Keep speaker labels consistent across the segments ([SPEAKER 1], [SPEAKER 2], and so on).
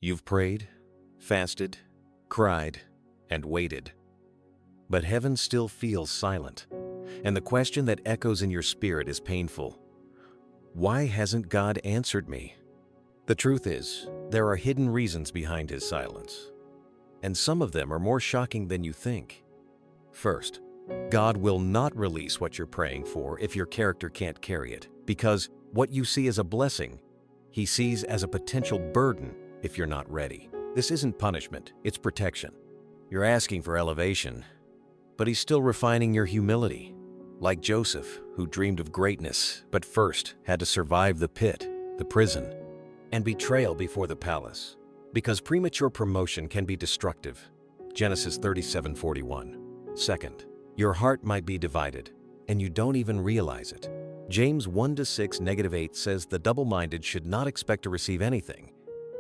[SPEAKER 1] You've prayed, fasted, cried, and waited. But heaven still feels silent, and the question that echoes in your spirit is painful. Why hasn't God answered me? The truth is, there are hidden reasons behind His silence, and some of them are more shocking than you think. First, God will not release what you're praying for if your character can't carry it, because what you see as a blessing, He sees as a potential burden if you're not ready. This isn't punishment, it's protection. You're asking for elevation, but He's still refining your humility. Like Joseph, who dreamed of greatness, but first had to survive the pit, the prison, and betrayal before the palace. Because premature promotion can be destructive. Genesis 37:41. Second, your heart might be divided, and you don't even realize it. James 1:6-8 says the double-minded should not expect to receive anything.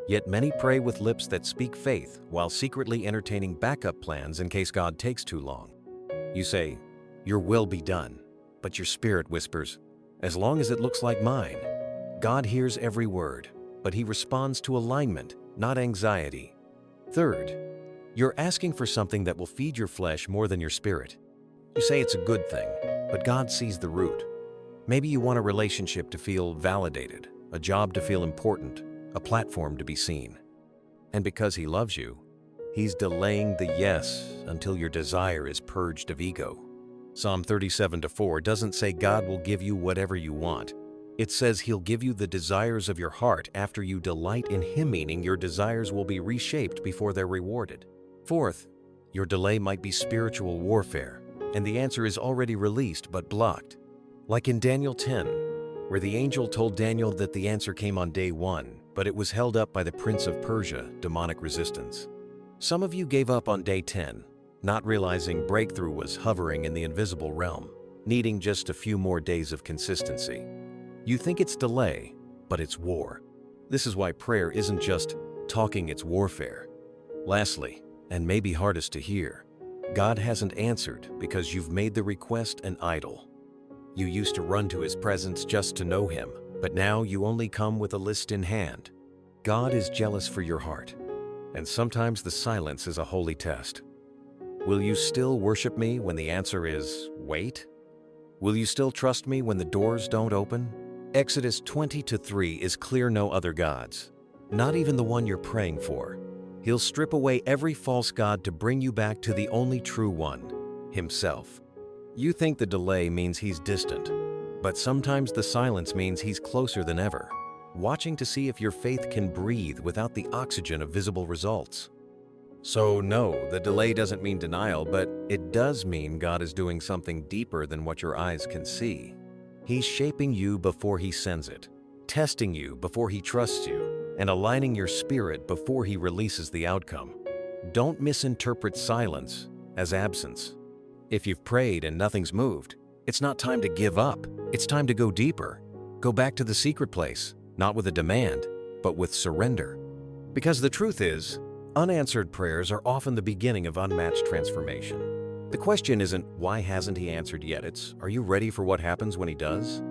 [SPEAKER 1] Yet many pray with lips that speak faith while secretly entertaining backup plans in case God takes too long. You say, "Your will be done," but your spirit whispers, "As long as it looks like mine." God hears every word, but He responds to alignment, not anxiety. Third, you're asking for something that will feed your flesh more than your spirit. You say it's a good thing, but God sees the root. Maybe you want a relationship to feel validated, a job to feel important, a platform to be seen. And because He loves you, He's delaying the yes until your desire is purged of ego. Psalm 37:4 doesn't say God will give you whatever you want. It says He'll give you the desires of your heart after you delight in Him, meaning your desires will be reshaped before they're rewarded. Fourth, your delay might be spiritual warfare, and the answer is already released but blocked. Like in Daniel 10, where the angel told Daniel that the answer came on day 1, but it was held up by the prince of Persia, demonic resistance. Some of you gave up on day 10, not realizing breakthrough was hovering in the invisible realm, needing just a few more days of consistency. You think it's delay, but it's war. This is why prayer isn't just talking, it's warfare. Lastly, and maybe hardest to hear, God hasn't answered because you've made the request an idol. You used to run to His presence just to know Him, but now you only come with a list in hand. God is jealous for your heart, and sometimes the silence is a holy test. Will you still worship me when the answer is wait? Will you still trust me when the doors don't open? Exodus 20:3 is clear: no other gods, not even the one you're praying for. He'll strip away every false god to bring you back to the only true one, Himself. You think the delay means He's distant, but sometimes the silence means He's closer than ever, watching to see if your faith can breathe without the oxygen of visible results. So no, the delay doesn't mean denial, but it does mean God is doing something deeper than what your eyes can see. He's shaping you before He sends it, testing you before He trusts you, and aligning your spirit before He releases the outcome. Don't misinterpret silence as absence. If you've prayed and nothing's moved, it's not time to give up. It's time to go deeper. Go back to the secret place, not with a demand, but with surrender. Because the truth is, unanswered prayers are often the beginning of unmatched transformation. The question isn't, why hasn't He answered yet? It's, are you ready for what happens when He does?